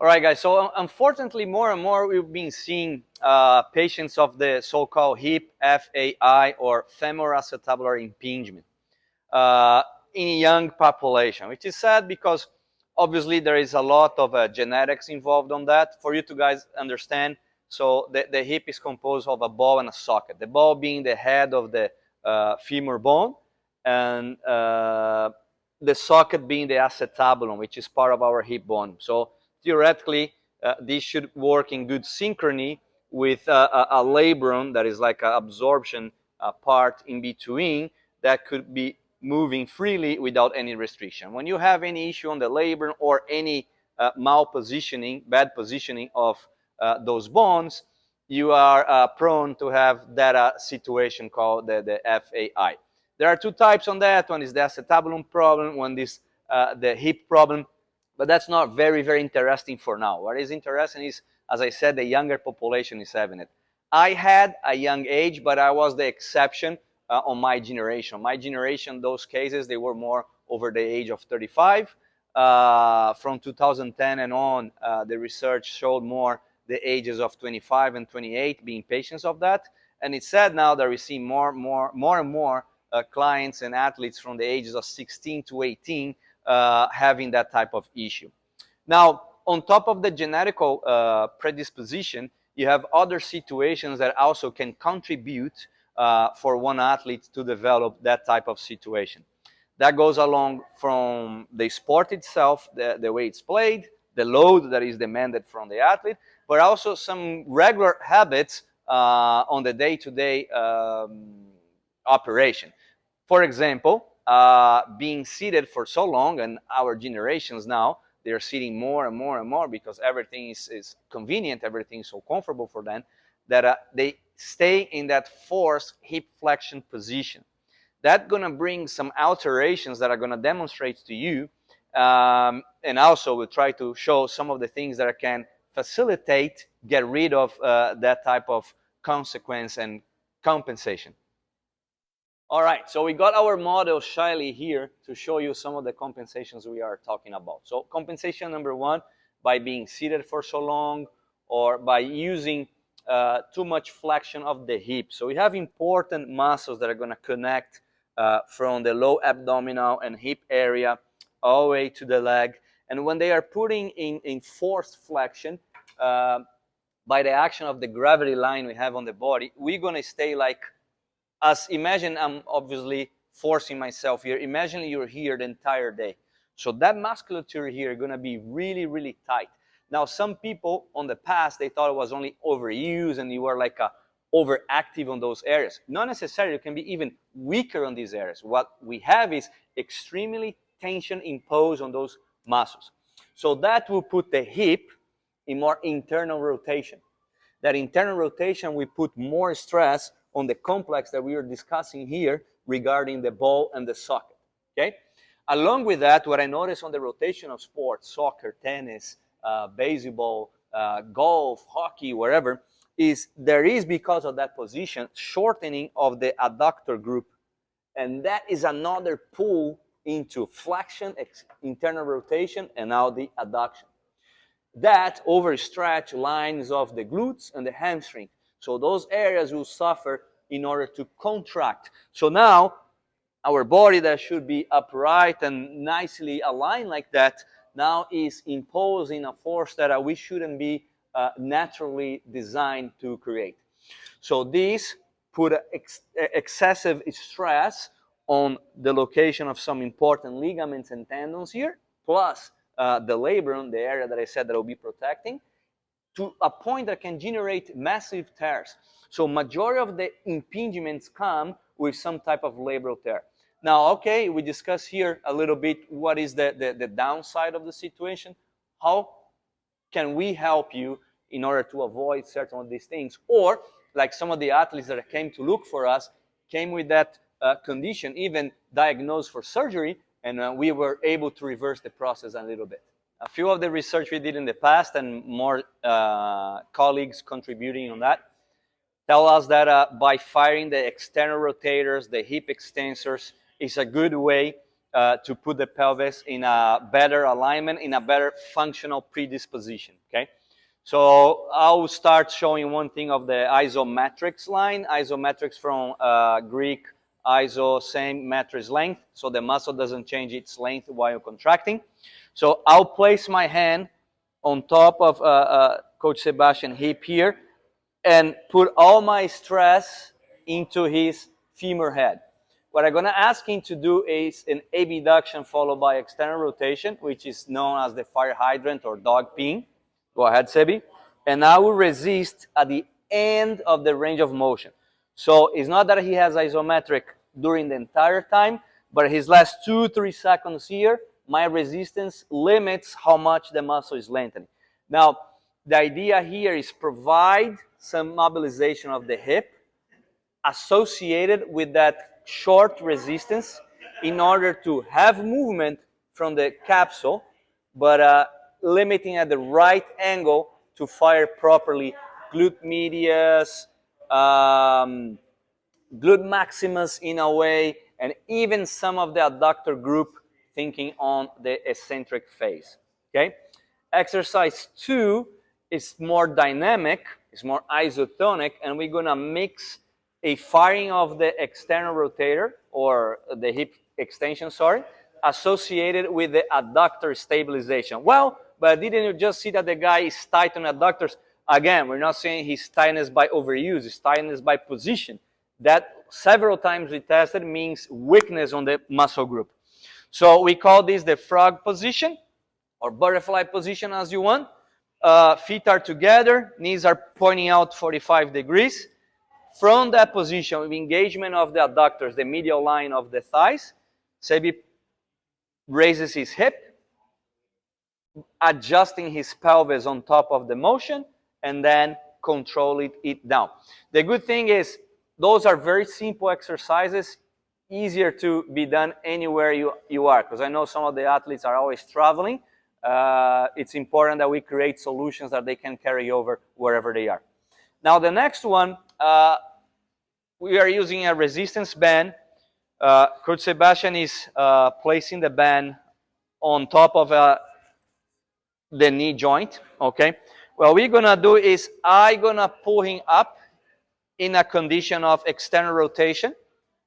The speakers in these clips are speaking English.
All right, guys. So unfortunately, more and more we've been seeing patients of the so-called Hip FAI or Femoral Acetabular Impingement in young population, which is sad because obviously there is a lot of genetics involved on that. For you to guys understand, so the hip is composed of a ball and a socket. The ball being the head of the femur bone, and the socket being the acetabulum, which is part of our hip bone. So theoretically, this should work in good synchrony with a labrum that is like an absorption part in between that could be moving freely without any restriction. When you have any issue on the labrum or any malpositioning, bad positioning of those bones, you are prone to have that situation called the FAI. There are two types on that. One is the acetabulum problem, one is the hip problem, but that's not very, very interesting for now. What is interesting is, as I said, the younger population is having it. I had a young age, but I was the exception on my generation. My generation, those cases, they were more over the age of 35. From 2010 and on, the research showed more the ages of 25 and 28 being patients of that. And it's sad now that we see more and more clients and athletes from the ages of 16 to 18 having that type of issue. Now, on top of the genetical predisposition, you have other situations that also can contribute for one athlete to develop that type of situation. That goes along from the sport itself, the way it's played, the load that is demanded from the athlete, but also some regular habits on the day-to-day operation. For example, being seated for so long, and our generations now, they're sitting more and more and more because everything is convenient, everything is so comfortable for them, that they stay in that forced hip flexion position. That's going to bring some alterations that are going to demonstrate to you, and also we'll try to show some of the things that can facilitate, get rid of that type of consequence and compensation. All right, so we got our model Shiley here to show you some of the compensations we are talking about. So compensation number one, by being seated for so long or by using too much flexion of the hip. So we have important muscles that are going to connect from the low abdominal and hip area all the way to the leg. And when they are putting in forced flexion, by the action of the gravity line we have on the body, we're going to stay like, as imagine I'm obviously forcing myself here. Imagine you're here the entire day. So that musculature here is going to be really, really tight. Now, some people on the past, they thought it was only overused and you were like overactive on those areas. Not necessarily. You can be even weaker on these areas. What we have is extremely tension imposed on those muscles. So that will put the hip in more internal rotation. That internal rotation will put more stress on the complex that we are discussing here regarding the ball and the socket, okay? Along with that, what I noticed on the rotation of sports, soccer, tennis, baseball, golf, hockey, wherever, is there is, because of that position, shortening of the adductor group. And that is another pull into flexion, internal rotation, and now the adduction. That overstretch lines of the glutes and the hamstring. So those areas will suffer in order to contract. So now our body that should be upright and nicely aligned like that now is imposing a force that we shouldn't be naturally designed to create. So this put excessive stress on the location of some important ligaments and tendons here, plus the labrum, the area that I said that will be protecting, to a point that can generate massive tears. So majority of the impingements come with some type of labral tear. Now, okay, we discuss here a little bit what is the downside of the situation. How can we help you in order to avoid certain of these things? Or, like some of the athletes that came to look for us, came with that condition, even diagnosed for surgery, and we were able to reverse the process a little bit. A few of the research we did in the past and more colleagues contributing on that tell us that by firing the external rotators, the hip extensors, is a good way to put the pelvis in a better alignment, in a better functional predisposition, okay? So I'll start showing one thing of the isometrics line. Isometrics from Greek iso, same metrics length, so the muscle doesn't change its length while contracting. So I'll place my hand on top of Coach Sebastian's hip here and put all my stress into his femur head. What I'm going to ask him to do is an abduction followed by external rotation, which is known as the fire hydrant or dog peeing. Go ahead, Sebi. And I will resist at the end of the range of motion. So it's not that he has isometric during the entire time, but his last 2-3 seconds here, my resistance limits how much the muscle is lengthening. Now, the idea here is provide some mobilization of the hip associated with that short resistance in order to have movement from the capsule, but limiting at the right angle to fire properly glute medius, glute maximus in a way, and even some of the adductor group thinking on the eccentric phase, okay? Exercise 2 is more dynamic, it's more isotonic, and we're gonna mix a firing of the external rotator, or the hip extension, sorry, associated with the adductor stabilization. Well, but didn't you just see that the guy is tight on adductors? Again, we're not saying he's tightness by overuse, it's tightness by position. That several times we tested means weakness on the muscle group. So we call this the frog position, or butterfly position as you want. Feet are together, knees are pointing out 45 degrees. From that position, with engagement of the adductors, the medial line of the thighs, Sebi raises his hip, adjusting his pelvis on top of the motion, and then control it down. The good thing is, those are very simple exercises, easier to be done anywhere you are, because I know some of the athletes are always traveling. It's important that we create solutions that they can carry over wherever they are. Now the next one, we are using a resistance band. Coach Sebastian is placing the band on top of the knee joint, okay? What we're gonna do is I'm gonna pull him up in a condition of external rotation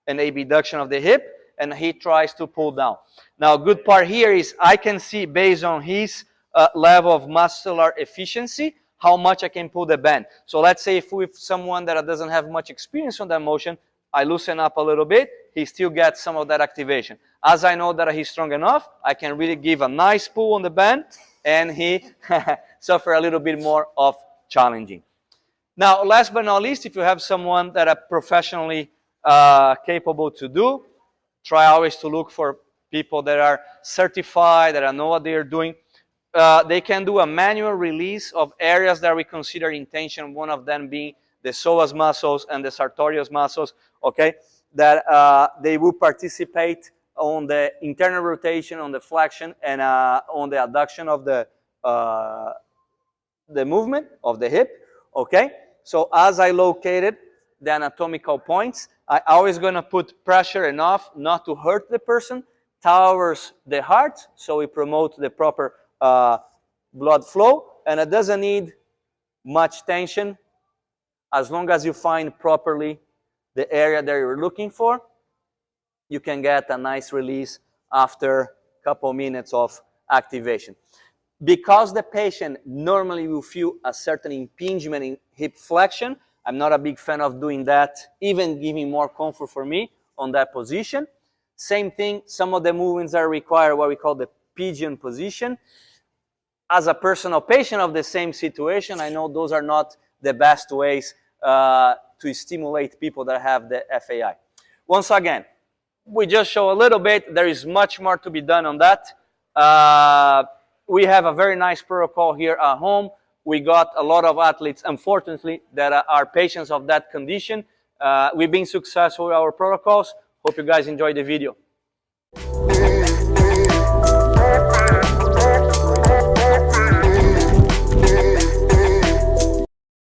and abduction of the hip, and he tries to pull down. Now, good part here is I can see based on his level of muscular efficiency how much I can pull the band. So let's say if with someone that doesn't have much experience on that motion, I loosen up a little bit, he still gets some of that activation. As I know that he's strong enough, I can really give a nice pull on the band, and he suffer a little bit more of challenging. Now, last but not least, if you have someone that are professionally capable to do, try always to look for people that are certified, that know what they are doing. They can do a manual release of areas that we consider in tension, one of them being the psoas muscles and the sartorius muscles, okay? That they will participate on the internal rotation, on the flexion, and on the adduction of the movement of the hip, okay? So as I located the anatomical points, I always gonna put pressure enough not to hurt the person towards the heart, so we promote the proper blood flow, and it doesn't need much tension as long as you find properly the area that you're looking for. You can get a nice release after a couple minutes of activation. Because the patient normally will feel a certain impingement in hip flexion, I'm not a big fan of doing that, even giving more comfort for me on that position. Same thing, some of the movements that require what we call the pigeon position. As a personal patient of the same situation, I know those are not the best ways to stimulate people that have the FAI. Once again, we just show a little bit. There is much more to be done on that. We have a very nice protocol here at home. We got a lot of athletes, unfortunately, that are patients of that condition. We've been successful with our protocols. Hope you guys enjoyed the video.